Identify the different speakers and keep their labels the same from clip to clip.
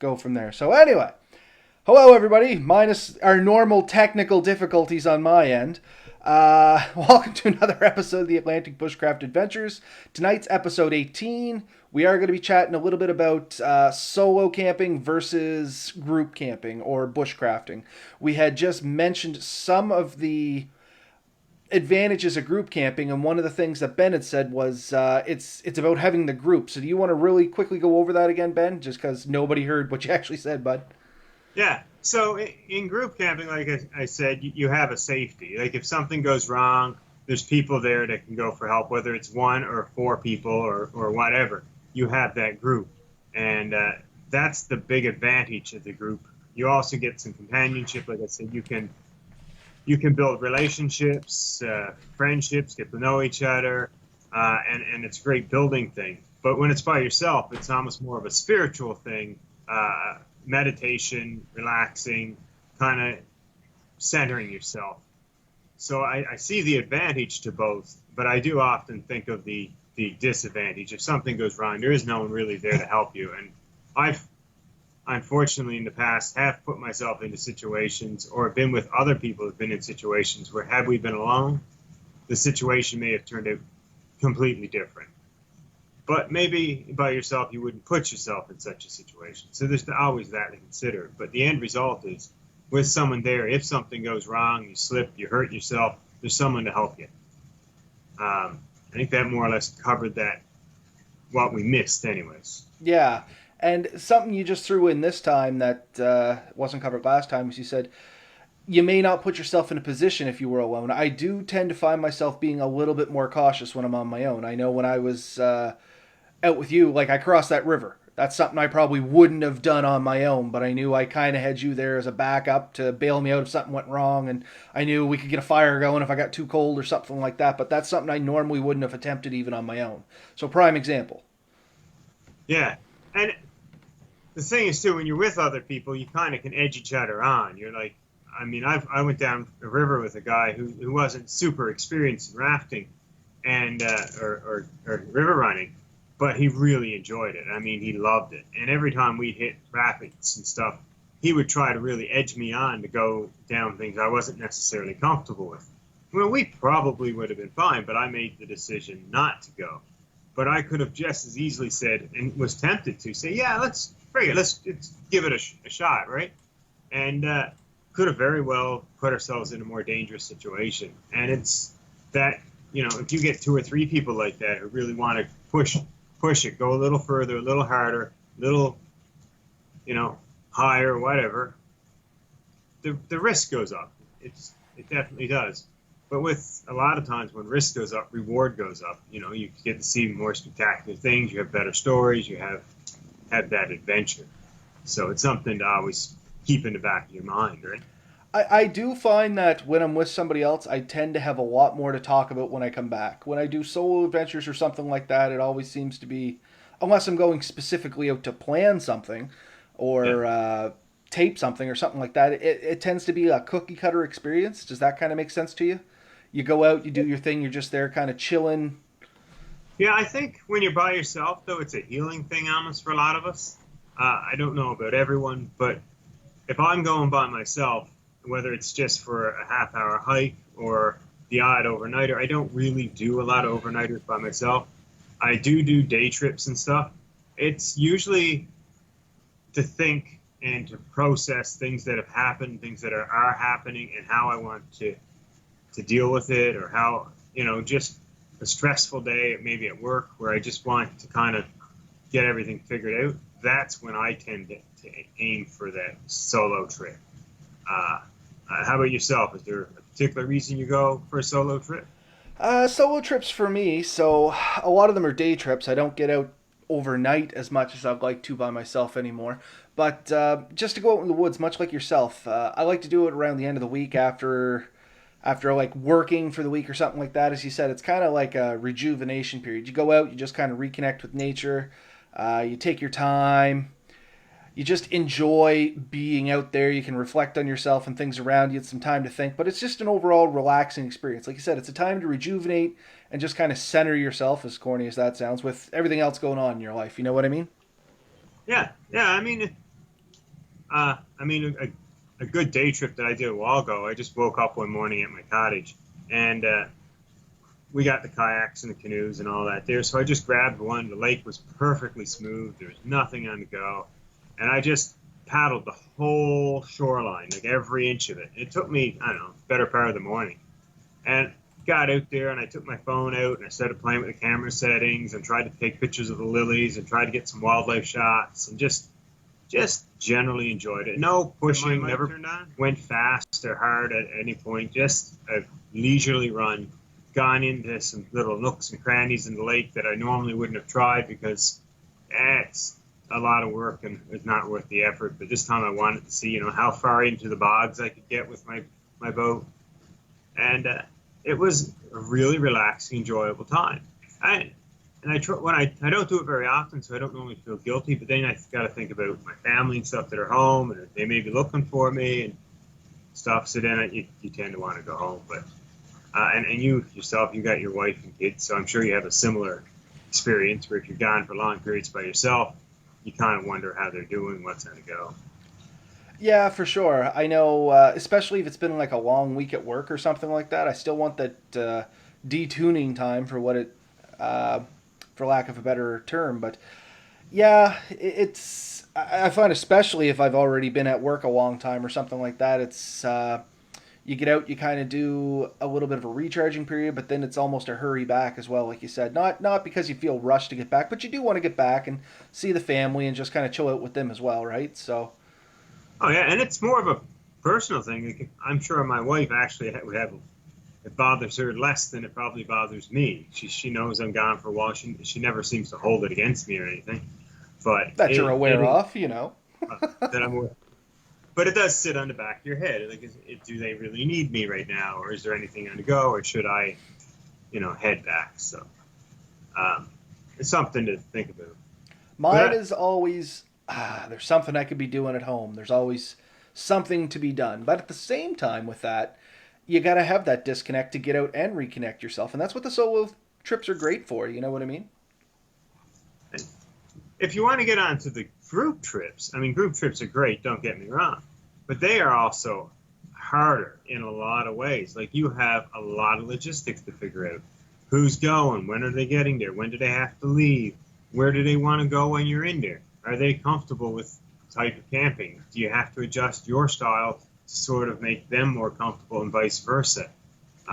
Speaker 1: go from there. So anyway, hello everybody, minus our normal technical difficulties on my end. Welcome to another episode of the Atlantic Bushcraft Adventures. Tonight's episode 18. We are going to be chatting a little bit about solo camping versus group camping or bushcrafting. We had just mentioned some of the advantages of group camping, and one of the things that Ben had said was it's about having the group. So do you want to really quickly go over that again, Ben? Just because nobody heard what you actually said, bud.
Speaker 2: Yeah. So in group camping, like I said, you have a safety. Like if something goes wrong, there's people there that can go for help, whether it's one or four people or whatever. You have that group. And that's the big advantage of the group. You also get some companionship. Like I said, you can build relationships, friendships, get to know each other, and it's a great building thing. But when it's by yourself, it's almost more of a spiritual thing. Meditation, relaxing, kind of centering yourself. So I see the advantage to both, but I do often think of the disadvantage. If something goes wrong, there is no one really there to help you. And I've unfortunately in the past have put myself into situations or been with other people who've been in situations where had we been alone, the situation may have turned out completely different. But maybe by yourself, you wouldn't put yourself in such a situation. So there's always that to consider. But the end result is with someone there, if something goes wrong, you slip, you hurt yourself, there's someone to help you. I think that more or less covered that, what we missed anyways.
Speaker 1: Yeah, and something you just threw in this time that wasn't covered last time is you said you may not put yourself in a position if you were alone. I do tend to find myself being a little bit more cautious when I'm on my own. I know when I was out with you, like I crossed that river. That's something I probably wouldn't have done on my own, but I knew I kind of had you there as a backup to bail me out if something went wrong, and I knew we could get a fire going if I got too cold or something like that, but that's something I normally wouldn't have attempted even on my own. So prime example.
Speaker 2: Yeah. And the thing is, too, when you're with other people, you kind of can edge each other on. You're like, I went down a river with a guy who wasn't super experienced in rafting and or river running, but he really enjoyed it. I mean, he loved it. And every time we'd hit rapids and stuff, he would try to really edge me on to go down things I wasn't necessarily comfortable with. Well, we probably would have been fine, but I made the decision not to go. But I could have just as easily said, and was tempted to say, yeah, let's give it a shot, right? And could have very well put ourselves in a more dangerous situation. And it's that, if you get two or three people like that who really want to push it, go a little further, a little harder, a little, higher, whatever, the risk goes up. It definitely does. But with a lot of times when risk goes up, reward goes up. You get to see more spectacular things. You have better stories. You have that adventure. So it's something to always keep in the back of your mind, right?
Speaker 1: I do find that when I'm with somebody else, I tend to have a lot more to talk about when I come back. When I do solo adventures or something like that, it always seems to be, unless I'm going specifically out to plan something
Speaker 2: Yeah.
Speaker 1: or tape something or something like that, it tends to be a cookie cutter experience. Does that kind of make sense to you? You go out, you do your thing, you're just there kind of chilling.
Speaker 2: Yeah, I think when you're by yourself, though, it's a healing thing almost for a lot of us. I don't know about everyone, but if I'm going by myself, whether it's just for a half-hour hike or the odd overnighter, I don't really do a lot of overnighters by myself. I do day trips and stuff. It's usually to think and to process things that have happened, things that are happening, and how I want to deal with it, or how, just a stressful day, maybe at work, where I just want to kind of get everything figured out. That's when I tend to aim for that solo trip. How about yourself? Is there a particular reason you go for a solo trip?
Speaker 1: Solo trips for me, so a lot of them are day trips. I don't get out overnight as much as I'd like to by myself anymore. But just to go out in the woods, much like yourself, I like to do it around the end of the week after like working for the week or something like that. As you said, it's kind of like a rejuvenation period. You go out, you just kind of reconnect with nature. You take your time. You just enjoy being out there. You can reflect on yourself and things around you. It's some time to think, but it's just an overall relaxing experience. Like you said, it's a time to rejuvenate and just kind of center yourself, as corny as that sounds, with everything else going on in your life. You know what I mean?
Speaker 2: Yeah, yeah. I mean, I mean, a good day trip that I did a while ago. I just woke up one morning at my cottage, and we got the kayaks and the canoes and all that there. So I just grabbed one. The lake was perfectly smooth. There was nothing on the go, and I just paddled the whole shoreline, like every inch of it. It took me, I don't know, better part of the morning, and got out there and I took my phone out and I started playing with the camera settings and tried to take pictures of the lilies and tried to get some wildlife shots and just generally enjoyed it. No pushing, never went fast or hard at any point. Just a leisurely run, gone into some little nooks and crannies in the lake that I normally wouldn't have tried because it's a lot of work and it's not worth the effort. But this time I wanted to see, how far into the bogs I could get with my boat. And it was a really relaxing, enjoyable time. I don't do it very often, so I don't normally feel guilty. But then I got to think about my family and stuff that are home, and they may be looking for me and stuff. So then you tend to want to go home. But and you yourself, you got your wife and kids, so I'm sure you have a similar experience where if you're gone for long periods by yourself, you kind of wonder how they're doing, what's on the go.
Speaker 1: Yeah, for sure. I know, especially if it's been like a long week at work or something like that. I still want that detuning time for what it, uh, for lack of a better term. But yeah, it's. I find especially if I've already been at work a long time or something like that. It's you get out, you kind of do a little bit of a recharging period, but then it's almost a hurry back as well, like you said. Not because you feel rushed to get back, but you do want to get back and see the family and just kind of chill out with them as well, right? So.
Speaker 2: Oh yeah, and it's more of a personal thing. Like, I'm sure my wife actually would have it bothers her less than it probably bothers me. She knows I'm gone for a while. She never seems to hold it against me or anything. But
Speaker 1: That you're aware of.
Speaker 2: that I'm aware. But it does sit on the back of your head. Like, do they really need me right now, or is there anything on the go, or should I, head back? So it's something to think about.
Speaker 1: Mine is always, there's something I could be doing at home. There's always something to be done. But at the same time, with that, you got to have that disconnect to get out and reconnect yourself. And that's what the solo trips are great for. You know what I mean?
Speaker 2: If you want to get on to the group trips, I mean, group trips are great, don't get me wrong, but they are also harder in a lot of ways. Like, you have a lot of logistics to figure out. Who's going? When are they getting there? When do they have to leave? Where do they want to go when you're in there? Are they comfortable with the type of camping? Do you have to adjust your style to sort of make them more comfortable and vice versa?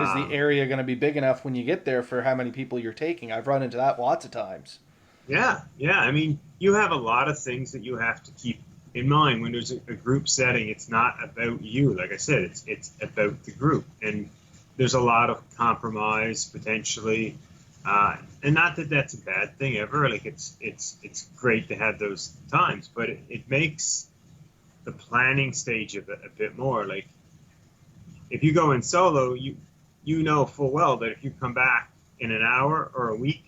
Speaker 1: Is the area going to be big enough when you get there for how many people you're taking? I've run into that lots of times.
Speaker 2: Yeah. I mean, you have a lot of things that you have to keep in mind when there's a group setting. It's not about you. Like I said, it's about the group. And there's a lot of compromise potentially. And not that that's a bad thing ever. Like, it's great to have those times, but it makes the planning stage of it a bit more. Like, if you go in solo, you know full well that if you come back in an hour or a week,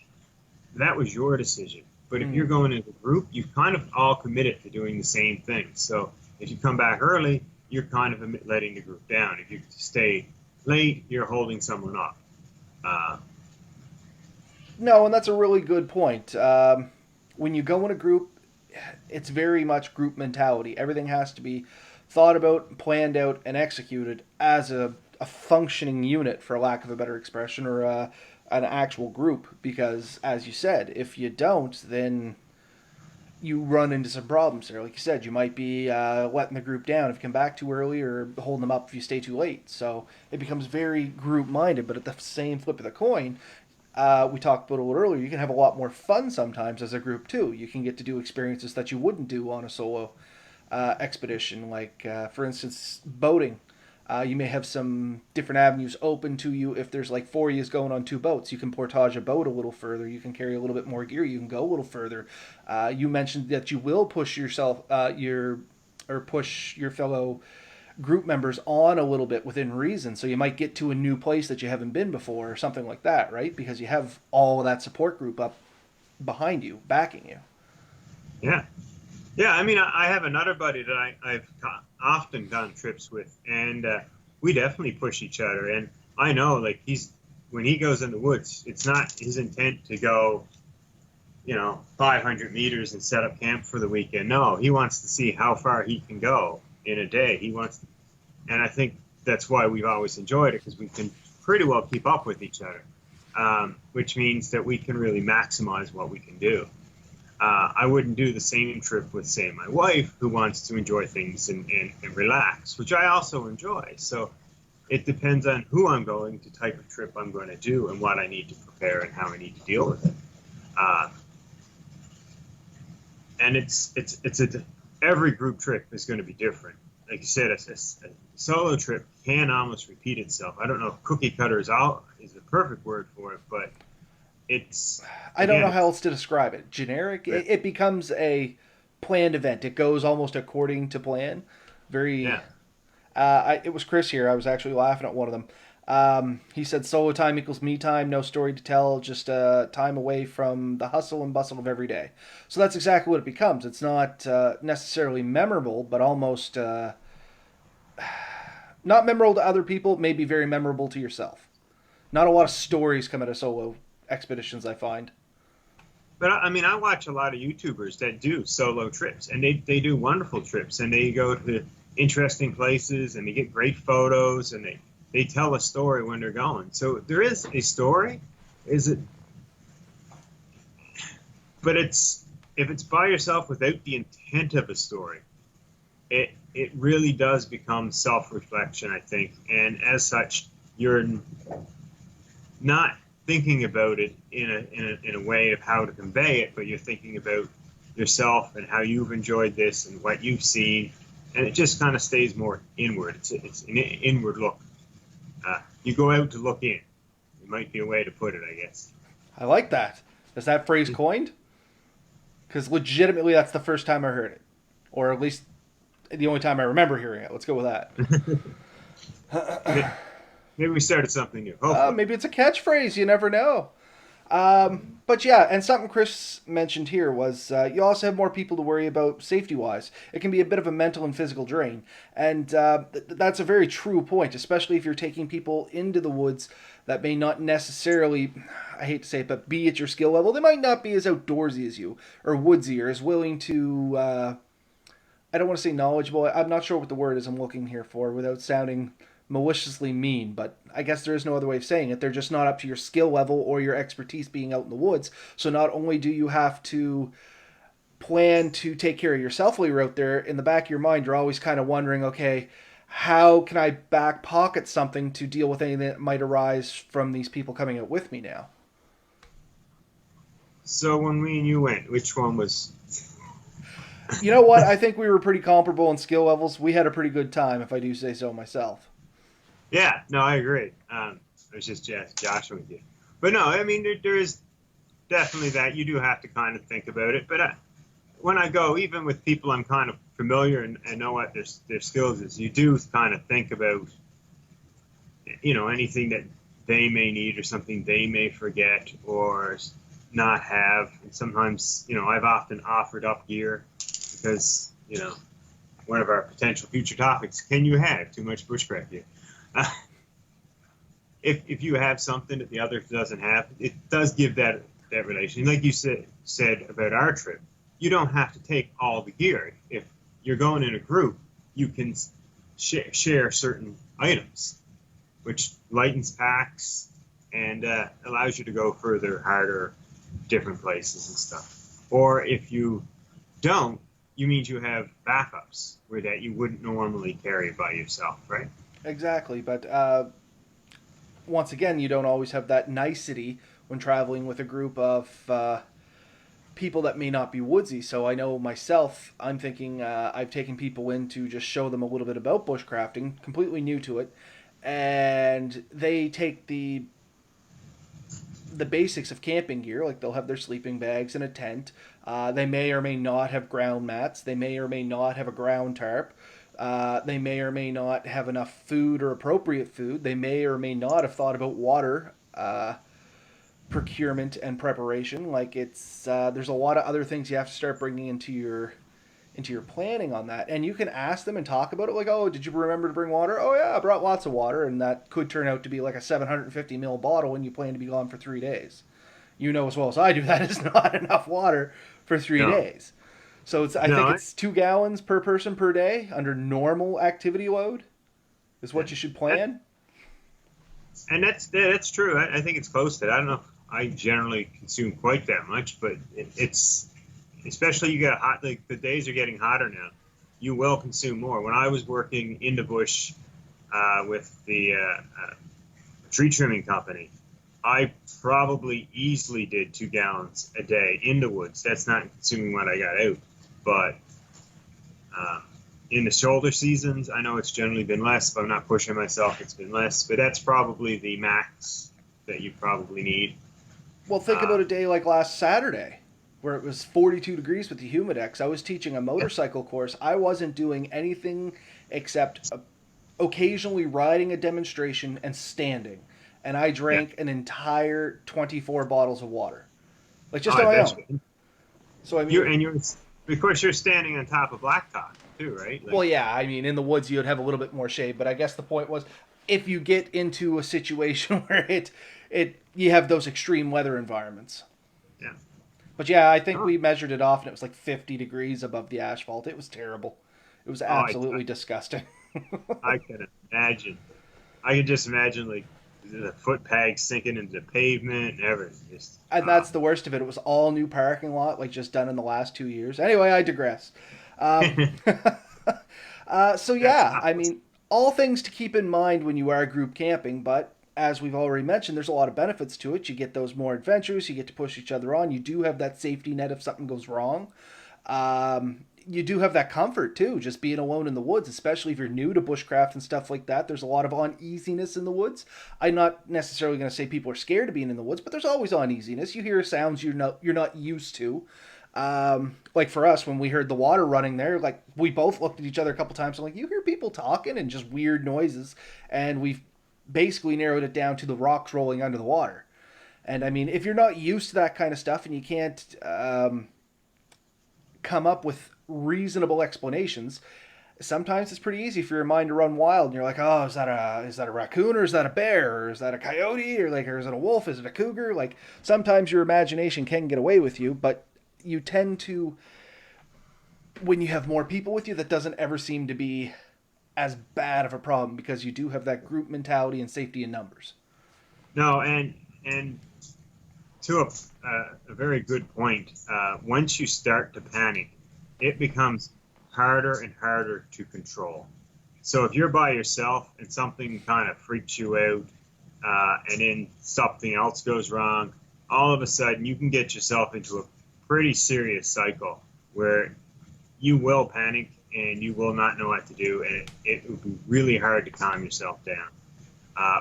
Speaker 2: that was your decision. But if you're going in a group, you kind of all committed to doing the same thing. So if you come back early, you're kind of letting the group down. If you stay late, you're holding someone up.
Speaker 1: No, and that's a really good point. When you go in a group, it's very much group mentality. Everything has to be thought about, planned out, and executed as a functioning unit, for lack of a better expression, or an actual group. Because, as you said, if you don't, then you run into some problems there. Like you said, you might be letting the group down if you come back too early, or holding them up if you stay too late. So it becomes very group minded. But at the same flip of the coin, we talked about it a little earlier, you can have a lot more fun sometimes as a group too. You can get to do experiences that you wouldn't do on a solo expedition, like for instance, boating. You may have some different avenues open to you. If there's like four of you going on two boats, you can portage a boat a little further. You can carry a little bit more gear. You can go a little further. You mentioned that you will push yourself, push your fellow group members on a little bit within reason. So you might get to a new place that you haven't been before or something like that, right? Because you have all of that support group up behind you, backing you.
Speaker 2: Yeah. I mean, I have another buddy that I've often gone trips with, and we definitely push each other. And I know, like, when he goes in the woods, it's not his intent to go 500 meters and set up camp for the weekend. No, he wants to see how far he can go in a day. He wants, and I think that's why we've always enjoyed it, because we can pretty well keep up with each other, which means that we can really maximize what we can do. I wouldn't do the same trip with, say, my wife, who wants to enjoy things and relax, which I also enjoy. So it depends on who I'm going, the type of trip I'm going to do, and what I need to prepare and how I need to deal with it. Uh, and every group trip is going to be different. Like you said, a solo trip can almost repeat itself. I don't know if cookie cutter is the perfect word for it, but it's
Speaker 1: I don't
Speaker 2: again,
Speaker 1: know how else to describe it. Generic. It becomes a planned event. It goes almost according to plan. Very.
Speaker 2: yeah.
Speaker 1: It was Chris here. I was actually laughing at one of them. He said solo time equals me time, no story to tell, just time away from the hustle and bustle of every day. So that's exactly what it becomes. It's not necessarily memorable, but almost not memorable to other people, maybe very memorable to yourself. Not a lot of stories come out of solo expeditions, I find.
Speaker 2: But I mean, I watch a lot of YouTubers that do solo trips, and they do wonderful trips, and they go to interesting places, and they get great photos, and they tell a story when they're going. So there is a story, is it? But it's if it's by yourself without the intent of a story, it really does become self-reflection, I think, and as such, you're not thinking about it in a way of how to convey it, but you're thinking about yourself and how you've enjoyed this and what you've seen, and it just kind of stays more inward. It's an inward look. You go out to look in. It might be a way to put it, I guess.
Speaker 1: I like that. Is that phrase coined? Because legitimately, that's the first time I heard it, or at least the only time I remember hearing it. Let's go with that.
Speaker 2: Maybe we started something new. Hopefully.
Speaker 1: Maybe it's a catchphrase. You never know. But yeah, and something Chris mentioned here was you also have more people to worry about safety wise. It can be a bit of a mental and physical drain. And that's a very true point, especially if you're taking people into the woods that may not necessarily, I hate to say it, but be at your skill level. They might not be as outdoorsy as you or woodsy or as willing to, I don't want to say knowledgeable. I'm not sure what the word is I'm looking here for without sounding maliciously mean, but I guess there is no other way of saying it. They're just not up to your skill level or your expertise being out in the woods. So not only do you have to plan to take care of yourself while you're out there, in the back of your mind, you're always kind of wondering, okay, how can I back pocket something to deal with anything that might arise from these people coming out with me now?
Speaker 2: So when me and you went, which one was?
Speaker 1: You know what? I think we were pretty comparable in skill levels. We had a pretty good time, if I do say so myself.
Speaker 2: Yeah, no, I agree. I was just joshing with you, but no, I mean there is definitely that. You do have to kind of think about it. But when I go, even with people I'm kind of familiar and know what their skills is, you do kind of think about anything that they may need or something they may forget or not have. And sometimes I've often offered up gear because one of our potential future topics: can you have too much bushcraft gear? If you have something that the other doesn't have, it does give that relation. Like you said about our trip, you don't have to take all the gear. If you're going in a group, you can share certain items, which lightens packs and allows you to go further, harder, different places and stuff. Or if you don't, you means you have backups where that you wouldn't normally carry by yourself, right?
Speaker 1: Exactly, but once again, you don't always have that nicety when traveling with a group of people that may not be woodsy. So I know myself, I'm thinking I've taken people in to just show them a little bit about bushcrafting, completely new to it, and they take the basics of camping gear, like they'll have their sleeping bags and a tent. They may or may not have ground mats. They may or may not have a ground tarp. They may or may not have enough food or appropriate food. They may or may not have thought about water procurement and preparation. Like there's a lot of other things you have to start bringing into your planning on that. And you can ask them and talk about it. Like, oh, did you remember to bring water? Oh yeah, I brought lots of water, and that could turn out to be like a 750 ml bottle when you plan to be gone for 3 days. you know as well as I do, that is not enough water for three
Speaker 2: No,
Speaker 1: days. So I think
Speaker 2: no,
Speaker 1: it's 2 gallons per person per day under normal activity load is what you should
Speaker 2: that,
Speaker 1: plan.
Speaker 2: and that's true. I think it's close to that. I don't know if I generally consume quite that much, but it's especially you get hot. Like the days are getting hotter now. You will consume more. When I was working in the bush with the tree trimming company, I probably easily did 2 gallons a day in the woods. That's not consuming what I got out, but um, in the shoulder seasons, I know it's generally been less. If I'm not pushing myself, it's been less. But that's probably the max that you probably need.
Speaker 1: Well, think
Speaker 2: Uh,
Speaker 1: about a day like last Saturday where it was 42 degrees with the humidex. I was teaching a
Speaker 2: yeah,
Speaker 1: motorcycle course. I wasn't doing anything except occasionally riding a demonstration and standing. And I
Speaker 2: yeah.
Speaker 1: drank an entire 24 bottles of water, like
Speaker 2: Oh,
Speaker 1: just on
Speaker 2: I
Speaker 1: my
Speaker 2: bet
Speaker 1: own.
Speaker 2: you.
Speaker 1: So, I
Speaker 2: You're
Speaker 1: mean,
Speaker 2: and you're of course you're standing on top of blacktop too, right?
Speaker 1: well,
Speaker 2: Like,
Speaker 1: yeah, I mean, in the woods you'd have a little bit more shade, but I guess the point was if you get into a situation where you have those extreme weather environments.
Speaker 2: yeah.
Speaker 1: But yeah, I think
Speaker 2: Oh,
Speaker 1: we measured it off and it was like 50 degrees above the asphalt. It was terrible. It was
Speaker 2: oh,
Speaker 1: absolutely disgusting.
Speaker 2: I can imagine. I can just imagine like the foot pegs sinking into the pavement and everything. Just
Speaker 1: And that's the worst of it. It was all new parking lot, like just done in the last 2 years. Anyway, I digress. Um, so
Speaker 2: that's
Speaker 1: yeah, I mean, all things to keep in mind when you are group camping, but as we've already mentioned, there's a lot of benefits to it. You get those more adventures, you get to push each other on. You do have that safety net if something goes wrong. You do have that comfort too, just being alone in the woods, especially if you're new to bushcraft and stuff like that. There's a lot of uneasiness in the woods. I'm not necessarily going to say people are scared of being in the woods, but there's always uneasiness. You hear sounds you're not used to. Like for us, when we heard the water running there, like we both looked at each other a couple times. I'm like, you hear people talking and just weird noises, and we've basically narrowed it down to the rocks rolling under the water. And I mean, if you're not used to that kind of stuff and you can't come up with reasonable explanations, sometimes it's pretty easy for your mind to run wild and you're like, oh, is that a raccoon, or is that a bear, or is that a coyote, or is it a wolf, is it a cougar? Like sometimes your imagination can get away with you, but you tend to, when you have more people with you, that doesn't ever seem to be as bad of a problem because you do have that group mentality and safety in numbers.
Speaker 2: no, and to a very good point. Once you start to panic, it becomes harder and harder to control. So if you're by yourself and something kind of freaks you out, and then something else goes wrong, all of a sudden you can get yourself into a pretty serious cycle where you will panic and you will not know what to do, and it will be really hard to calm yourself down.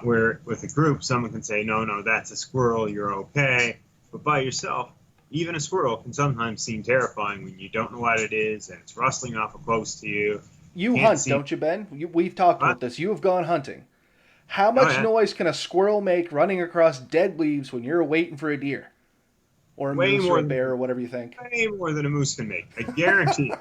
Speaker 2: Where with a group, someone can say, no, no, that's a squirrel, you're okay. But by yourself, even a squirrel can sometimes seem terrifying when you don't know what it is and it's rustling awful close to you.
Speaker 1: You
Speaker 2: Can't
Speaker 1: hunt,
Speaker 2: see.
Speaker 1: don't you, Ben? We've talked
Speaker 2: What?
Speaker 1: about this. You have gone hunting. How
Speaker 2: Oh,
Speaker 1: much
Speaker 2: yeah.
Speaker 1: noise can a squirrel make running across dead leaves when you're waiting for a deer or a
Speaker 2: Way
Speaker 1: moose or
Speaker 2: more
Speaker 1: a
Speaker 2: than
Speaker 1: bear or whatever you think?
Speaker 2: way more than a moose can make. I guarantee it.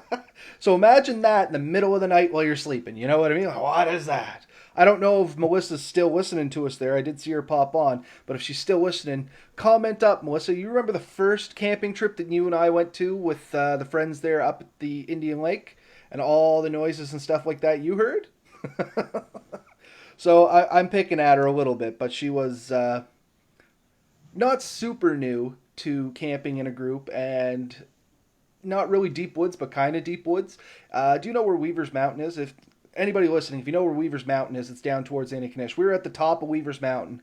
Speaker 1: So imagine that in the middle of the night while you're sleeping. You know what I mean? Like, what is that? I don't know if Melissa's still listening to us there. I did see her pop on, but if she's still listening, comment up, Melissa. You remember the first camping trip that you and I went to with the friends there up at the Indian Lake and all the noises and stuff like that you heard? So I'm picking at her a little bit, but she was not super new to camping in a group and not really deep woods, but kind of deep woods. Do you know where Weaver's Mountain is? If anybody listening, if you know where Weaver's Mountain is, it's down towards Antigonish. We were at the top of Weaver's Mountain,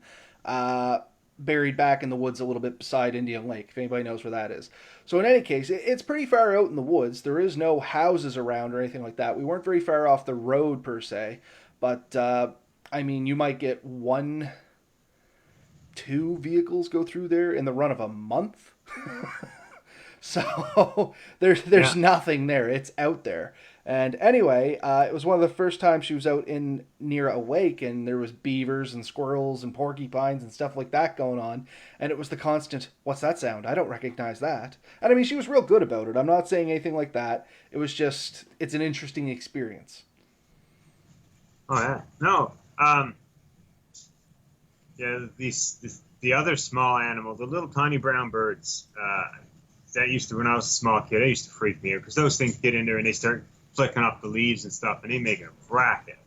Speaker 1: buried back in the woods a little bit beside Indian Lake, if anybody knows where that is. So in any case, it's pretty far out in the woods. There is no houses around or anything like that. We weren't very far off the road per se, but I mean, you might get one, two vehicles go through there in the run of a month. So there's
Speaker 2: Yeah.
Speaker 1: nothing there. It's out there. And anyway, it was one of the first times she was out in near a lake, and there was beavers and squirrels and porcupines and stuff like that going on. And it was the constant, "What's that sound? I don't recognize that." And I mean, she was real good about it. I'm not saying anything like that. It was just, it's an interesting experience.
Speaker 2: Oh yeah. No. Yeah. These the other small animal, the little tiny brown birds, that used to, when I was a small kid, they used to freak me out because those things get in there and they start flicking up the leaves and stuff, and they make a racket.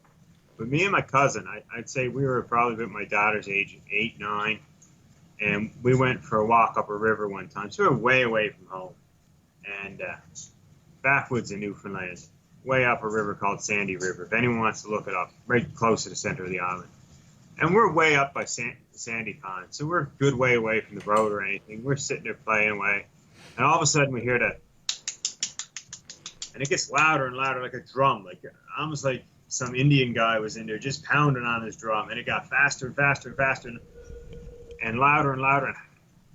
Speaker 2: But me and my cousin, I'd say we were probably about my daughter's age, 8, 9, and we went for a walk up a river one time. So we were way away from home, and backwoods in Newfoundland, way up a river called Sandy River. If anyone wants to look it up, right close to the center of the island. And we're way up by Sandy Pond, so we're a good way away from the road or anything. We're sitting there playing away, and all of a sudden we hear that, and it gets louder and louder, like a drum, like almost like some Indian guy was in there just pounding on his drum, and it got faster and faster and faster and louder and louder and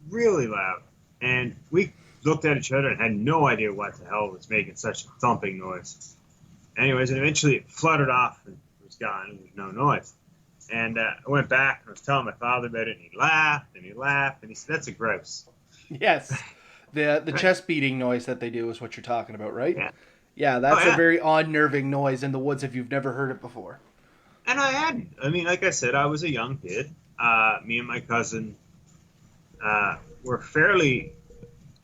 Speaker 2: really loud. And we looked at each other and had no idea what the hell was making such a thumping noise. Anyways, and eventually it fluttered off and it was gone. There was no noise. And I went back and I was telling my father about it, and he laughed and he laughed and he said, "That's a grouse."
Speaker 1: Yes. The chest beating noise that they do is what you're talking about, right?
Speaker 2: Yeah.
Speaker 1: Yeah,
Speaker 2: Oh,
Speaker 1: that's a
Speaker 2: yeah.
Speaker 1: very unnerving noise in the woods if you've never heard it before.
Speaker 2: And I hadn't. I mean, like I said, I was a young kid. Me and my cousin were fairly,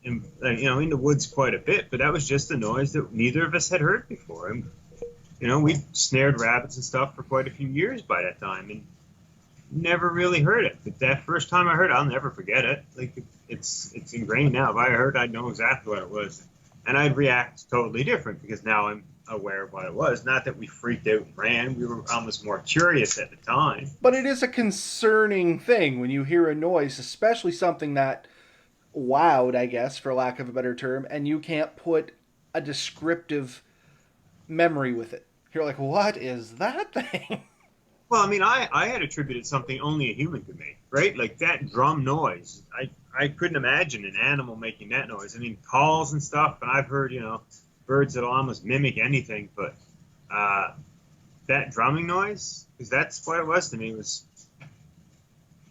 Speaker 2: in the woods quite a bit, but that was just a noise that neither of us had heard before. And, we snared rabbits and stuff for quite a few years by that time, and never really heard it. But that first time I heard it, I'll never forget it. Like it's ingrained now. If I heard, I'd know exactly what it was, and I'd react totally different because now I'm aware of what it was. Not that we freaked out and ran. We were almost more curious at the time.
Speaker 1: But it is a concerning thing when you hear a noise, especially something that wowed, I guess, for lack of a better term, and you can't put a descriptive memory with it. You're like, what is that thing?
Speaker 2: Well, I mean, I had attributed something only a human could make, right? Like that drum noise. I couldn't imagine an animal making that noise. I mean, calls and stuff, and I've heard, birds that'll almost mimic anything, but that drumming noise, because that's what it was to me, was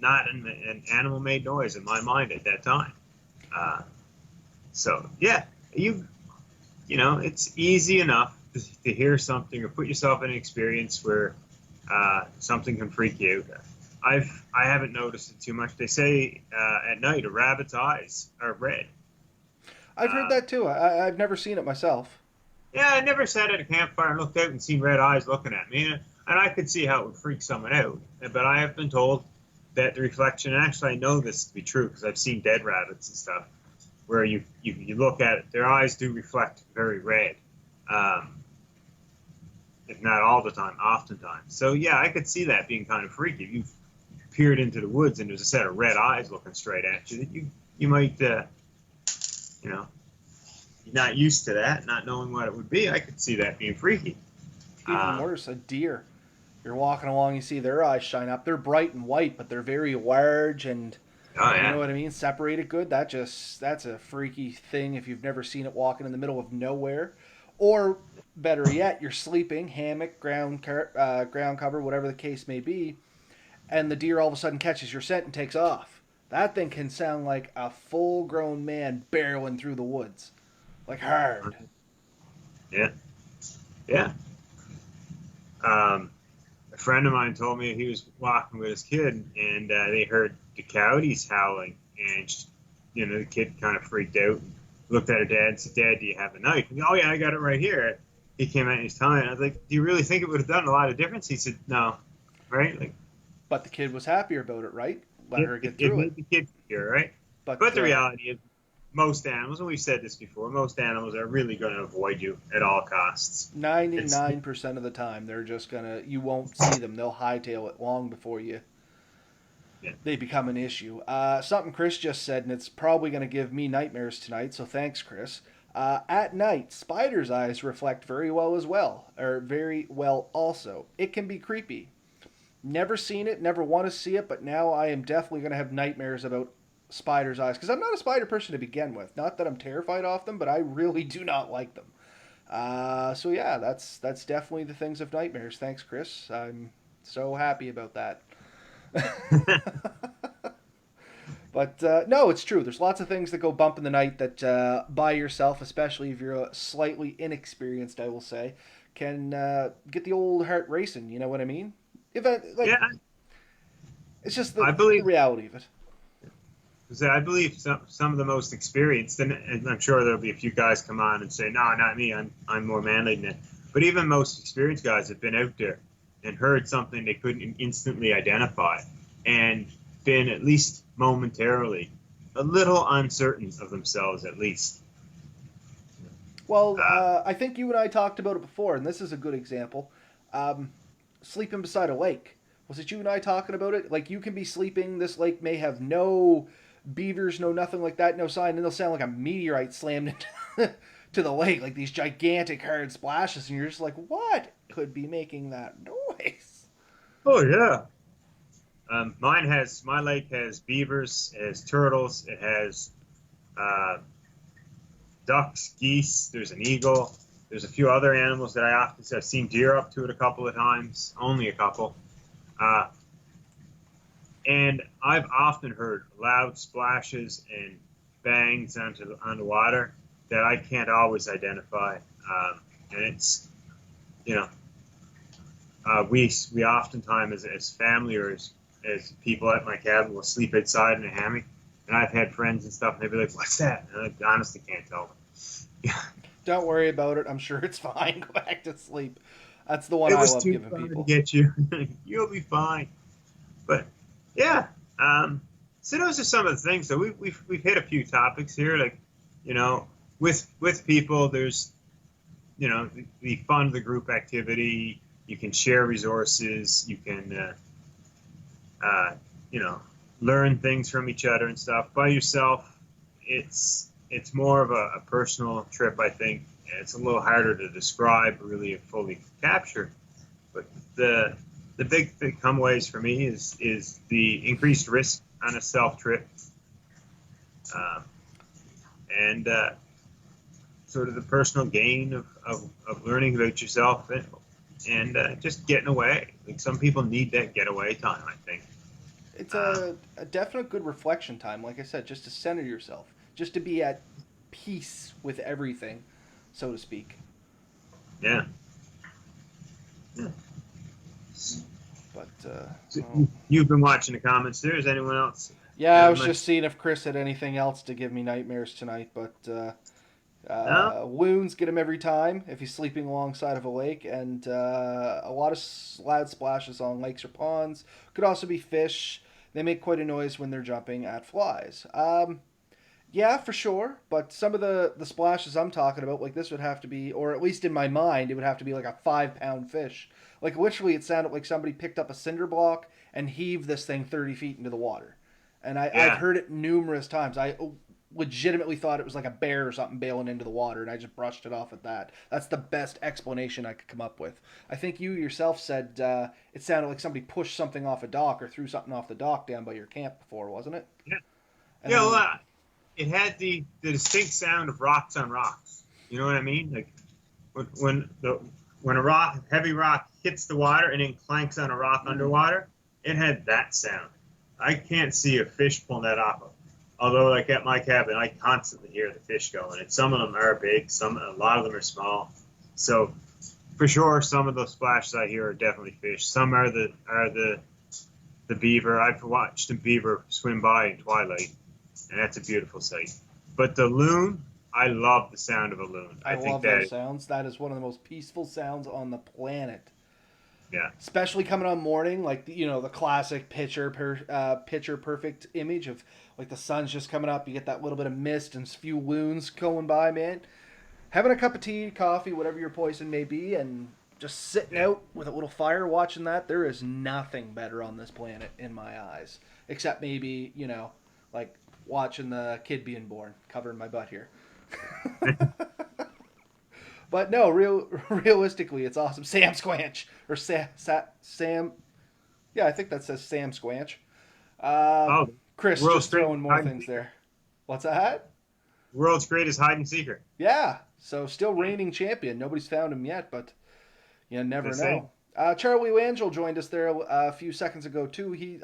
Speaker 2: not an animal-made noise in my mind at that time. So, yeah, it's easy enough to hear something or put yourself in an experience where something can freak you out. I haven't noticed it too much. They say at night a rabbit's eyes are red.
Speaker 1: I've heard that too. I've never seen it myself.
Speaker 2: Yeah, I never sat at a campfire and looked out and seen red eyes looking at me, and I could see how it would freak someone out. But I have been told that the reflection, and actually I know this to be true because I've seen dead rabbits and stuff, where you look at it, their eyes do reflect very red. If not all the time, oftentimes. So yeah, I could see that being kind of freaky. If you peered into the woods and there's a set of red eyes looking straight at you, you might, you're not used to that, not knowing what it would be. I could see that being freaky.
Speaker 1: Even worse, a deer. You're walking along, you see their eyes shine up. They're bright and white, but they're very large and,
Speaker 2: Oh yeah.
Speaker 1: you know what I mean, separated good. That's a freaky thing if you've never seen it walking in the middle of nowhere. Or better yet, you're sleeping, hammock, ground cover, whatever the case may be, and the deer all of a sudden catches your scent and takes off. That thing can sound like a full-grown man barreling through the woods, like hard.
Speaker 2: Yeah. Yeah. A friend of mine told me he was walking with his kid, and they heard the coyotes howling, and the kid kind of freaked out. Looked at her dad and said, "Dad, do you have a knife?" And, "Oh yeah, I got it right here." He came out and he's telling me. I was like, "Do you really think it would have done a lot of difference?" He said, "No." Right? Like,
Speaker 1: But the kid was happier about it, right? Let her get
Speaker 2: it
Speaker 1: through
Speaker 2: made
Speaker 1: it.
Speaker 2: the kid fear, right? But the reality is, most animals, and we've said this before, most animals are really going to avoid you at all costs.
Speaker 1: 99% of the time, they're just you won't see them. They'll hightail it long before they become an issue. Something Chris just said, and it's probably going to give me nightmares tonight, so thanks, Chris. At night, spiders' eyes reflect very well as well, or very well also. It can be creepy. Never seen it, never want to see it, but now I am definitely going to have nightmares about spiders' eyes, because I'm not a spider person to begin with. Not that I'm terrified of them, but I really do not like them. So yeah, that's definitely the things of nightmares. Thanks, Chris. I'm so happy about that. But no, it's true. There's lots of things that go bump in the night that by yourself, especially if you're slightly inexperienced, I will say, can get the old heart racing. You know what I mean? If
Speaker 2: Yeah,
Speaker 1: it's just the
Speaker 2: I believe
Speaker 1: reality of it.
Speaker 2: 'Cause I believe some of the most experienced, and I'm sure there'll be a few guys come on and say, "No, not me. I'm more manly than that." But even most experienced guys have been out there and heard something they couldn't instantly identify, and been at least momentarily a little uncertain of themselves, at least.
Speaker 1: Well,
Speaker 2: Uh,
Speaker 1: I think you and I talked about it before, and this is a good example. Um, Sleeping beside a lake. Was it you and I talking about it? Like, you can be sleeping, this lake may have no beavers, no nothing like that, no sign, and it'll sound like a meteorite slammed into to the lake, like these gigantic hard splashes, and you're just like, what could be making that noise?
Speaker 2: oh yeah. My lake has beavers, it has turtles, it has uh, ducks, geese. There's an eagle. There's a few other animals that I often see. I've seen deer up to it a couple of times, only a couple. Uh, and I've often heard loud splashes and bangs onto water that I can't always identify. And it's, you know, we oftentimes as family or as people at my cabin will sleep outside in a hammock. And I've had friends and stuff, and they'd be like, "What's that?" And I honestly can't tell them.
Speaker 1: Don't worry about it. I'm sure it's fine. Go back to sleep. That's the one
Speaker 2: It
Speaker 1: I
Speaker 2: was
Speaker 1: love
Speaker 2: too
Speaker 1: giving
Speaker 2: fun to
Speaker 1: people.
Speaker 2: get you. You'll be fine. But yeah, so those are some of the things. So we've hit a few topics here, like you know, with people. There's the fun of the group activity. You can share resources. You can you know learn things from each other and stuff. By yourself, it's more of a personal trip. I think it's a little harder to describe, really, and fully capture. But the big thing come ways for me is the increased risk on a self trip, um, and sort of the personal gain of learning about yourself and just getting away. Like some people need that getaway time, I think.
Speaker 1: It's
Speaker 2: Um,
Speaker 1: a definite good reflection time, like I said, just to center yourself, just to be at peace with everything, so to speak.
Speaker 2: yeah. Yeah.
Speaker 1: But,
Speaker 2: So
Speaker 1: well,
Speaker 2: you've been watching the comments there. Is anyone else
Speaker 1: yeah, I
Speaker 2: having
Speaker 1: was
Speaker 2: much?
Speaker 1: just seeing if Chris had anything else to give me nightmares tonight, but
Speaker 2: No?
Speaker 1: wounds get him every time if he's sleeping alongside of a lake, and a lot of loud splashes on lakes or ponds. Could also be fish. They make quite a noise when they're jumping at flies. Yeah, for sure. But some of the splashes I'm talking about, like this would have to be, or at least in my mind, it would have to be like a 5 pound fish. Like literally, it sounded like somebody picked up a cinder block and heaved this thing 30 feet into the water. And I've
Speaker 2: Yeah.
Speaker 1: heard it numerous times. I legitimately thought it was like a bear or something bailing into the water, and I just brushed it off at that. That's the best explanation I could come up with. I think you yourself said it sounded like somebody pushed something off a dock or threw something off the dock down by your camp before, wasn't it?
Speaker 2: Yeah.
Speaker 1: And
Speaker 2: Yeah. Well,
Speaker 1: then
Speaker 2: it had the distinct sound of rocks on rocks. You know what I mean? Like when the when a heavy rock hits the water and then clanks on a rock
Speaker 1: mm,
Speaker 2: underwater, it had that sound. I can't see a fish pulling that off. Although, like at my cabin, I constantly hear the fish going, and some of them are big, a lot of them are small. So, for sure, some of the splashes I hear are definitely fish. Some are the beaver. I've watched a beaver swim by in twilight, and that's a beautiful sight. But the loon, I love the sound of a loon.
Speaker 1: I
Speaker 2: I think
Speaker 1: love those
Speaker 2: that,
Speaker 1: sounds. That is one of the most peaceful sounds on the planet.
Speaker 2: yeah,
Speaker 1: Especially coming on morning, like the classic picture perfect image of like the sun's just coming up. You get that little bit of mist and a few loons going by, man. Having a cup of tea, coffee, whatever your poison may be, and just sitting
Speaker 2: yeah,
Speaker 1: out with a little fire watching that. There is nothing better on this planet in my eyes, except maybe like watching the kid being born, covering my butt here. But no, realistically, it's awesome. Sam Squanch or Sam. Yeah, I think that says Sam Squanch. Uh,
Speaker 2: oh,
Speaker 1: Chris
Speaker 2: world's
Speaker 1: just
Speaker 2: greatest
Speaker 1: throwing more
Speaker 2: hide and
Speaker 1: things
Speaker 2: seeker.
Speaker 1: there. What's that?
Speaker 2: World's greatest hide and seeker.
Speaker 1: Yeah, so still reigning champion. Nobody's found him yet, but you
Speaker 2: They
Speaker 1: never
Speaker 2: say,
Speaker 1: know. Charlie Angel joined us there a few seconds ago too. Him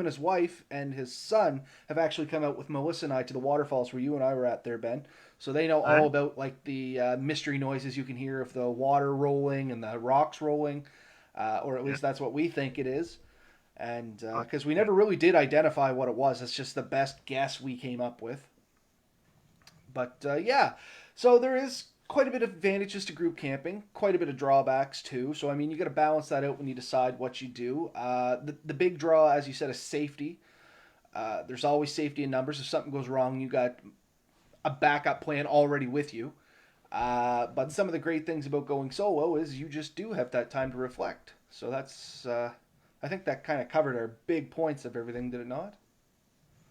Speaker 1: and his wife and his son have actually come out with Melissa and I to the waterfalls where you and I were at there, Ben. So they know all about like the mystery noises you can hear of the water rolling and the rocks rolling, or at
Speaker 2: yeah,
Speaker 1: least that's what we think it is. And because we never really did identify what it was, it's just the best guess we came up with. But yeah, so there is quite a bit of advantages to group camping, quite a bit of drawbacks too. So I mean, you got to balance that out when you decide what you do. The big draw, as you said, is safety. There's always safety in numbers. If something goes wrong, you got a backup plan already with you. But some of the great things about going solo is you just do have that time to reflect. So that's, I think that kind of covered our big points of everything, did it not?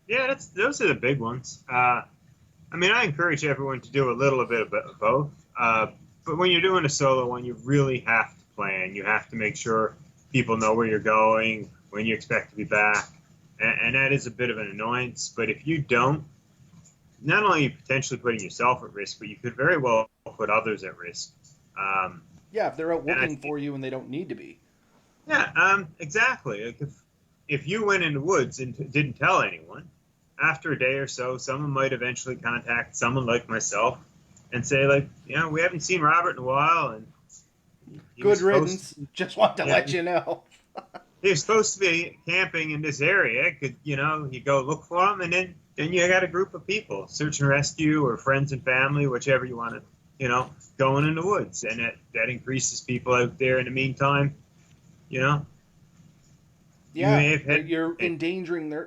Speaker 2: Yeah, those are the big ones. I mean, I encourage everyone to do a little bit of both. But when you're doing a solo one, you really have to plan. You have to make sure people know where you're going, when you expect to be back. And that is a bit of an annoyance. But if you don't, not only are you potentially putting yourself at risk, but you could very well put others at risk.
Speaker 1: Yeah, if they're out looking for you and they don't need to be.
Speaker 2: Yeah, exactly. Like if you went in the woods and didn't tell anyone, after a day or so, someone might eventually contact someone like myself and say, like, we haven't seen Robert in a while, and
Speaker 1: good riddance. Just want to let you know.
Speaker 2: He was supposed to be camping in this area. Could you go look for him, and then you got a group of people, search and rescue, or friends and family, whichever you want to, going in the woods, and that increases people out there in the meantime.
Speaker 1: Yeah, you're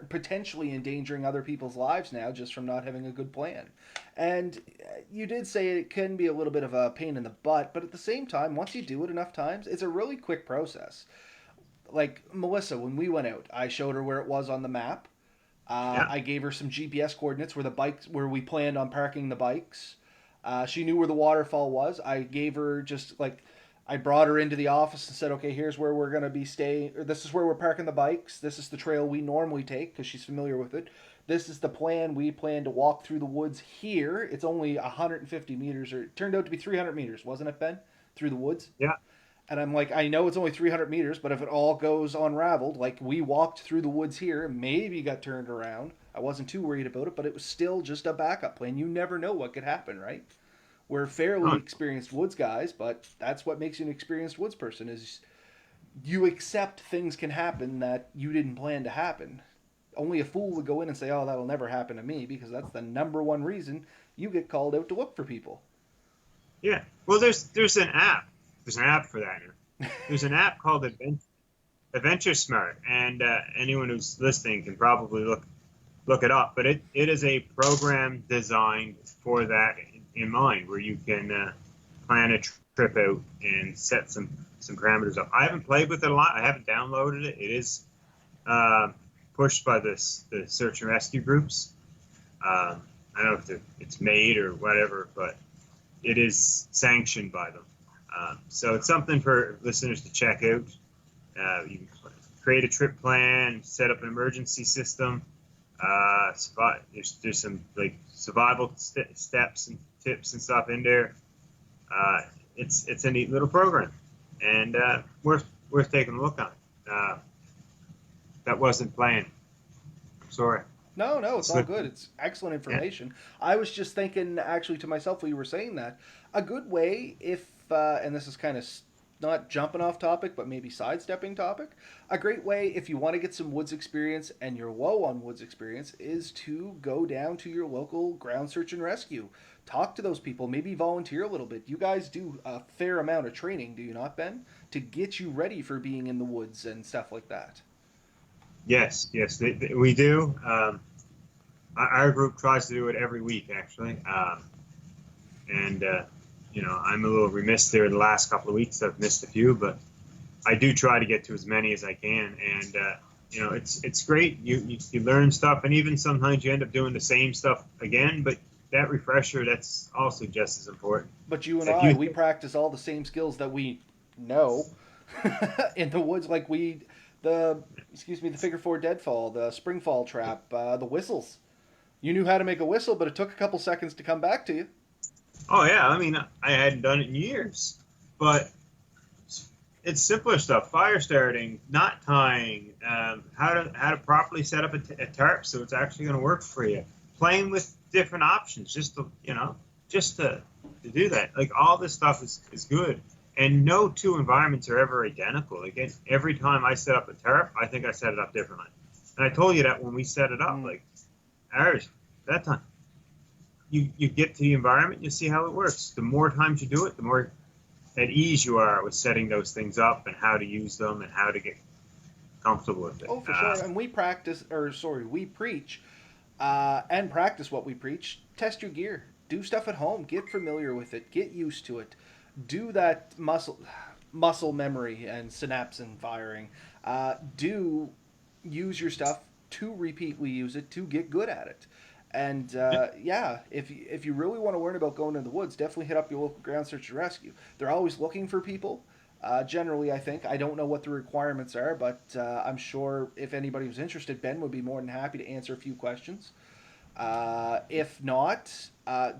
Speaker 1: potentially endangering other people's lives now just from not having a good plan. And you did say it can be a little bit of a pain in the butt, but at the same time, once you do it enough times, it's a really quick process. Like Melissa, when we went out, I showed her where it was on the map. I gave her some GPS coordinates where we planned on parking the bikes. She knew where the waterfall was. I gave her I brought her into the office and said, okay, here's where we're going to be staying. Or this is where we're parking the bikes. This is the trail we normally take because she's familiar with it. This is the plan. We plan to walk through the woods here. It's only 150 meters, or it turned out to be 300 meters, wasn't it, Ben? Through the woods?
Speaker 2: Yeah.
Speaker 1: And I'm like, I know it's only 300 meters, but if it all goes unraveled, like we walked through the woods here, maybe got turned around. I wasn't too worried about it, but it was still just a backup plan. You never know what could happen, right? We're fairly experienced woods guys, but that's what makes you an experienced woods person is you accept things can happen that you didn't plan to happen. Only a fool would go in and say, oh, that'll never happen to me, because that's the number one reason you get called out to look for people.
Speaker 2: Yeah. Well, there's an app. There's an app for that. There's an app called Adventure Smart, and anyone who's listening can probably look it up. But it is a program designed for that in mind, where you can plan a trip out and set some parameters up. I haven't played with it a lot. I haven't downloaded it. It is pushed by the search and rescue groups. I don't know if it's made or whatever, but it is sanctioned by them. So it's something for listeners to check out. You can create a trip plan, set up an emergency system. There's some survival steps and tips and stuff in there. It's a neat little program, and worth taking a look on. That wasn't planned. Sorry.
Speaker 1: No, it's all good. It's excellent information. Yeah. I was just thinking, actually, to myself while you were saying that, a good way, and this is kind of not jumping off topic, but maybe sidestepping topic, a great way if you want to get some woods experience and you're low on woods experience is to go down to your local ground search and rescue. Talk to those people, maybe volunteer a little bit. You guys do a fair amount of training, do you not, Ben? To get you ready for being in the woods and stuff like that.
Speaker 2: Yes, we do. Our group tries to do it every week, actually. I'm a little remiss there the last couple of weeks. I've missed a few, but I do try to get to as many as I can. And, it's great. You learn stuff, and even sometimes you end up doing the same stuff again, but that refresher, that's also just as important.
Speaker 1: But you and we practice all the same skills that we know in the woods, like the figure four deadfall, the spring fall trap, the whistles. You knew how to make a whistle, but it took a couple seconds to come back to you.
Speaker 2: Oh, yeah. I mean, I hadn't done it in years. But it's simpler stuff. Fire starting, knot tying, how to properly set up a tarp so it's actually going to work for you. Playing with different options just to do that. Like, all this stuff is good. And no two environments are ever identical. Like every time I set up a tarp, I think I set it up differently. And I told you that when we set it up, like ours, that time, you get to the environment, you see how it works. The more times you do it, the more at ease you are with setting those things up and how to use them and how to get comfortable with it.
Speaker 1: Oh, for sure. And we preach and practice what we preach. Test your gear. Do stuff at home. Get familiar with it. Get used to it. Do that muscle memory and synapsin firing. Do use your stuff to repeatedly use it to get good at it. And yeah, if you really want to learn about going in the woods, definitely hit up your local ground search and rescue. They're always looking for people. Generally, I think. I don't know what the requirements are, but I'm sure if anybody was interested, Ben would be more than happy to answer a few questions. If not,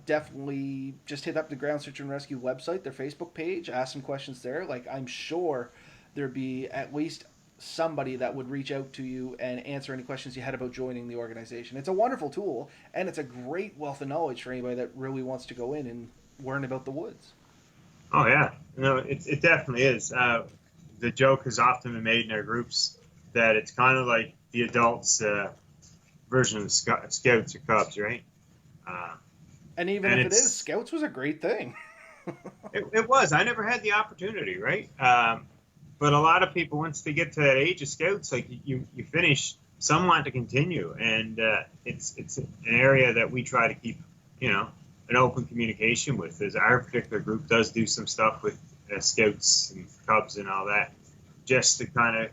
Speaker 1: definitely just hit up the Ground Search and Rescue website, their Facebook page, ask some questions there. Like, I'm sure there'd be at least somebody that would reach out to you and answer any questions you had about joining the organization. It's a wonderful tool, and it's a great wealth of knowledge for anybody that really wants to go in and learn about the woods.
Speaker 2: Oh yeah, no, it definitely is. The joke has often been made in our groups that it's kind of like the adults' version of the Scouts or Cubs, right?
Speaker 1: And even if it is, Scouts was a great thing.
Speaker 2: it was. I never had the opportunity, right? But a lot of people, once they get to that age of Scouts, like you finish, some want to continue, and it's an area that we try to keep, an open communication with. As our particular group does do some stuff with Scouts and Cubs and all that, just to kind of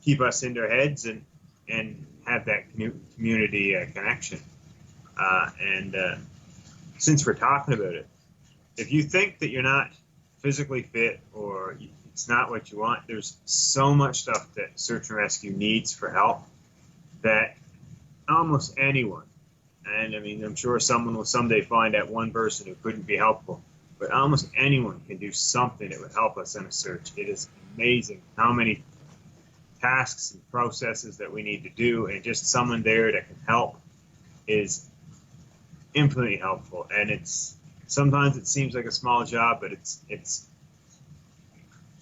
Speaker 2: keep us in their heads and have that community connection. And since we're talking about it, if you think that you're not physically fit or it's not what you want, there's so much stuff that search and rescue needs for help that almost anyone, and I mean, I'm sure someone will someday find that one person who couldn't be helpful, but almost anyone can do something that would help us in a search. It is amazing how many tasks and processes that we need to do, and just someone there that can help is infinitely helpful. And it's sometimes it seems like a small job, but it's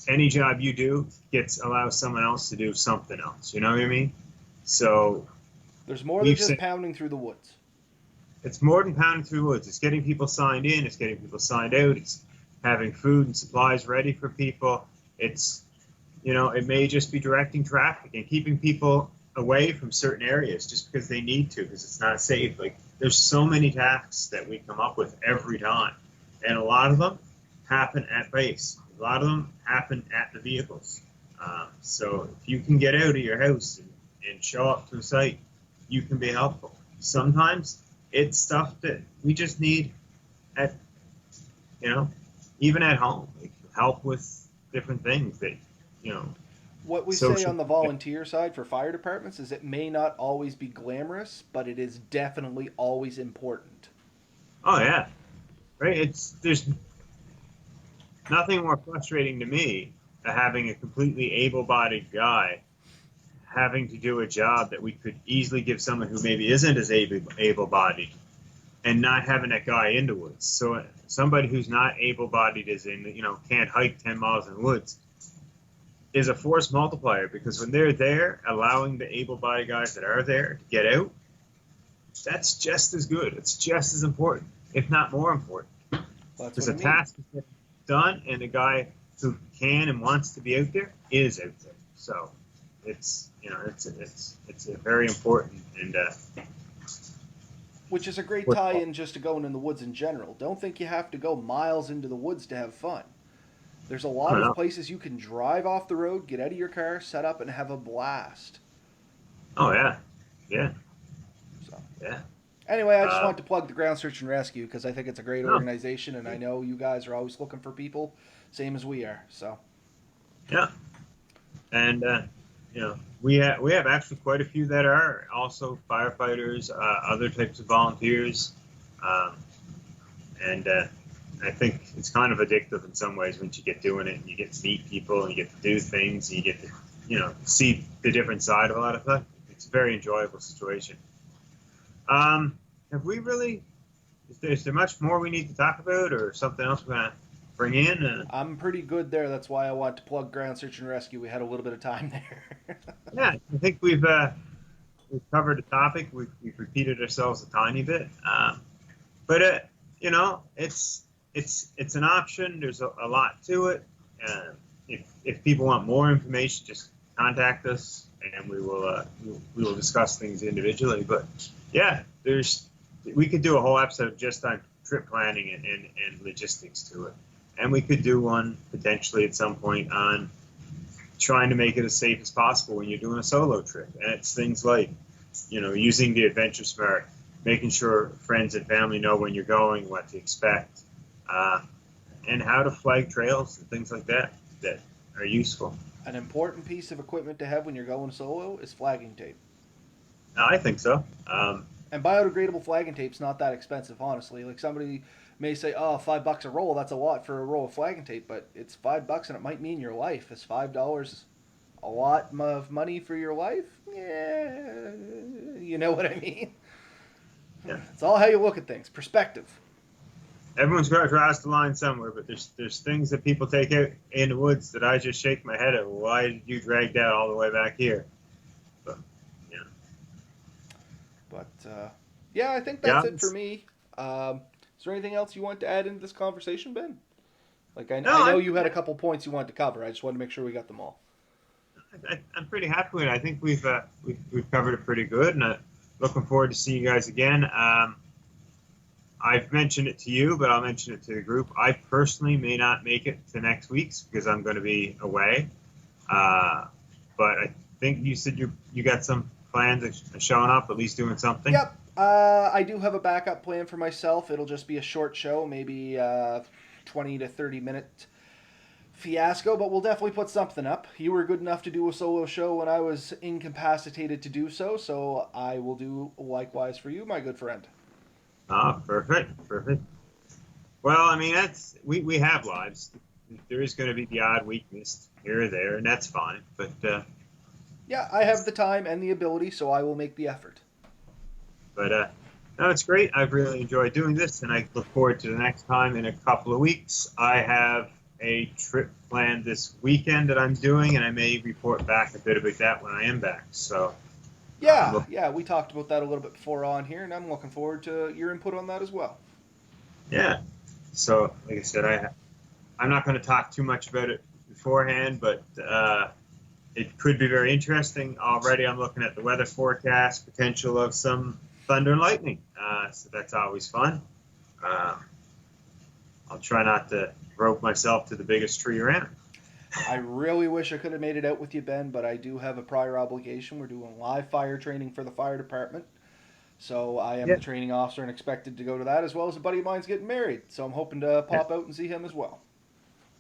Speaker 2: any job you do allows someone else to do something else. You know what I mean? So
Speaker 1: there's more than just pounding through the woods.
Speaker 2: It's more than pounding through the woods. It's getting people signed in. It's getting people signed out. It's having food and supplies ready for people. It's, it may just be directing traffic and keeping people away from certain areas just because they need to, because it's not safe. Like, there's so many tasks that we come up with every time, and a lot of them happen at base. A lot of them happen at the vehicles. So if you can get out of your house and show up to a site, you can be helpful. Sometimes it's stuff that we just need at, even at home, like help with different things that,
Speaker 1: What we say on the volunteer side for fire departments is it may not always be glamorous, but it is definitely always important.
Speaker 2: Oh yeah, right. There's nothing more frustrating to me than having a completely able-bodied guy having to do a job that we could easily give someone who maybe isn't as able-bodied, and not having that guy in the woods. So somebody who's not able-bodied, is can't hike 10 miles in the woods, is a force multiplier, because when they're there, allowing the able-bodied guys that are there to get out, that's just as good. It's just as important, if not more important. Because the task is done, and the guy who can and wants to be out there is out there. So it's a very important, and
Speaker 1: which is a great tie-in just to going in the woods in general. Don't think you have to go miles into the woods to have fun. There's a lot of places you can drive off the road, get out of your car, set up, and have a blast.
Speaker 2: Oh yeah, yeah.
Speaker 1: So
Speaker 2: yeah.
Speaker 1: Anyway, I just want to plug the Ground Search and Rescue because I think it's a great organization, and I know you guys are always looking for people, same as we are. So.
Speaker 2: Yeah, and we have actually quite a few that are also firefighters, other types of volunteers, and I think it's kind of addictive in some ways once you get doing it, and you get to meet people, and you get to do things, and you get to see the different side of a lot of stuff. It's a very enjoyable situation. Have we really? Is there much more we need to talk about, or something else we're gonna bring in?
Speaker 1: I'm pretty good there. That's why I want to plug Ground Search and Rescue. We had a little bit of time there.
Speaker 2: Yeah, I think we've covered the topic. We've repeated ourselves a tiny bit, but it's an option. There's a lot to it. If people want more information, just contact us, and we will discuss things individually. But yeah, we could do a whole episode just on trip planning and logistics to it, and we could do one potentially at some point on trying to make it as safe as possible when you're doing a solo trip. And it's things like, using the Adventure Smart, making sure friends and family know when you're going, what to expect, and how to flag trails and things like that are useful.
Speaker 1: An important piece of equipment to have when you're going solo is flagging tape.
Speaker 2: I think so.
Speaker 1: And biodegradable flagging tape's not that expensive, honestly. Like, somebody may say, "Oh, $5 a roll. That's a lot for a roll of flagging tape," but it's $5, and it might mean your life. Is $5 a lot of money for your life? Yeah, you know what I mean.
Speaker 2: Yeah.
Speaker 1: It's all how you look at things. Perspective.
Speaker 2: Everyone's got to cross the line somewhere, but there's things that people take out in the woods that I just shake my head at. Why did you drag that all the way back here? But yeah.
Speaker 1: But yeah, I think that's it for me. Is there anything else you want to add into this conversation, Ben? Like, I know you had a couple points you wanted to cover. I just wanted to make sure we got them all.
Speaker 2: I'm pretty happy with it. I think we've covered it pretty good, and looking forward to seeing you guys again. I've mentioned it to you, but I'll mention it to the group. I personally may not make it to next week's because I'm going to be away. But I think you said you got some plans of showing up, at least doing something.
Speaker 1: Yep. I do have a backup plan for myself. It'll just be a short show, maybe 20 to 30 minute fiasco, but we'll definitely put something up. You were good enough to do a solo show when I was incapacitated to do so, so I will do likewise for you, my good friend.
Speaker 2: Ah, perfect. Well, I mean, we have lives. There is going to be the odd week missed here or there, and that's fine. But
Speaker 1: yeah, I have the time and the ability, so I will make the effort.
Speaker 2: But no, it's great. I've really enjoyed doing this, and I look forward to the next time in a couple of weeks. I have a trip planned this weekend that I'm doing, and I may report back a bit about that when I am back. So
Speaker 1: yeah, we talked about that a little bit before on here, and I'm looking forward to your input on that as well.
Speaker 2: Yeah. So, like I said, I'm not going to talk too much about it beforehand, but it could be very interesting. Already, I'm looking at the weather forecast, potential of some thunder and lightning. So that's always fun. I'll try not to rope myself to the biggest tree around.
Speaker 1: I really wish I could have made it out with you, Ben, but I do have a prior obligation. We're doing live fire training for the fire department. So I am the training officer and expected to go to that, as well as a buddy of mine's getting married. So I'm hoping to pop out and see him as well.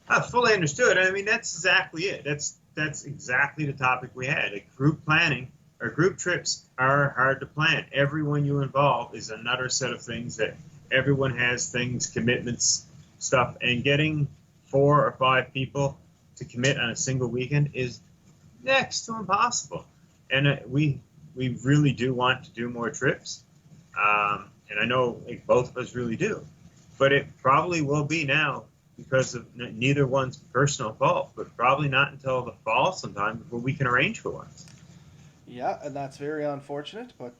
Speaker 2: I fully understood. I mean, that's exactly it. That's exactly the topic we had. Like, group planning or group trips are hard to plan. Everyone you involve is another set of things that everyone has things, commitments, stuff, and getting 4 or 5 people to commit on a single weekend is next to impossible. And we really do want to do more trips, and I know both of us really do. But it probably will be now because of neither one's personal fault, but probably not until the fall sometime before we can arrange for one.
Speaker 1: Yeah, and that's very unfortunate, but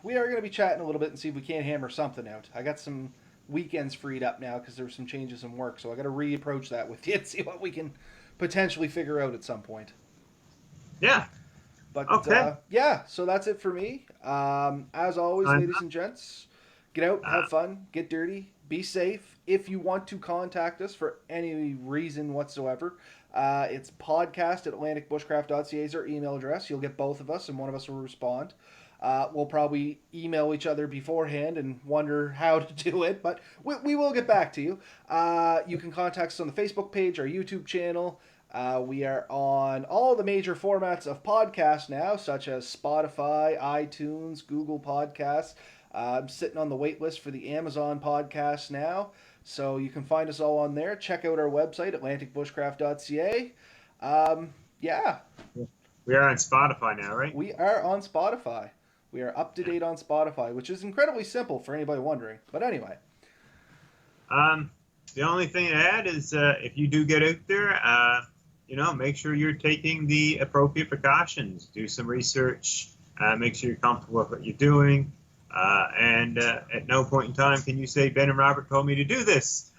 Speaker 1: we are going to be chatting a little bit and see if we can't hammer something out. I got some weekends freed up now because there's some changes in work, so I got to reapproach that with you and see what we can potentially figure out at some point.
Speaker 2: Yeah.
Speaker 1: But
Speaker 2: okay.
Speaker 1: Yeah, so that's it for me. As always, ladies and gents, get out, have fun, get dirty, be safe. If you want to contact us for any reason whatsoever, it's podcast@atlanticbushcraft.ca is our email address. You'll get both of us, and one of us will respond. We'll probably email each other beforehand and wonder how to do it, but we will get back to you. You can contact us on the Facebook page, our YouTube channel. We are on all the major formats of podcasts now, such as Spotify, iTunes, Google Podcasts. I'm sitting on the wait list for the Amazon podcast now, so you can find us all on there. Check out our website, atlanticbushcraft.ca. Yeah.
Speaker 2: We are on Spotify now, right?
Speaker 1: We are on Spotify. We are up to date on Spotify, which is incredibly simple for anybody wondering. But anyway.
Speaker 2: The only thing to add is if you do get out there, make sure you're taking the appropriate precautions. Do some research. Make sure you're comfortable with what you're doing. And at no point in time can you say, Ben and Robert told me to do this.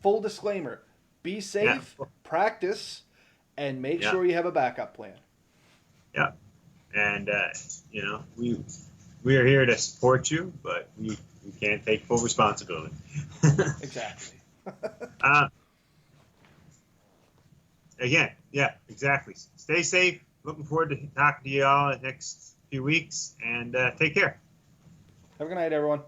Speaker 1: Full disclaimer: be
Speaker 2: Yeah.
Speaker 1: safe, practice, and make
Speaker 2: Yeah.
Speaker 1: sure you have a backup plan.
Speaker 2: Yeah. And, we are here to support you, but we can't take full responsibility.
Speaker 1: Exactly.
Speaker 2: uh, Again, yeah, exactly. Stay safe. Looking forward to talking to you all in the next few weeks, and take care.
Speaker 1: Have a good night, everyone.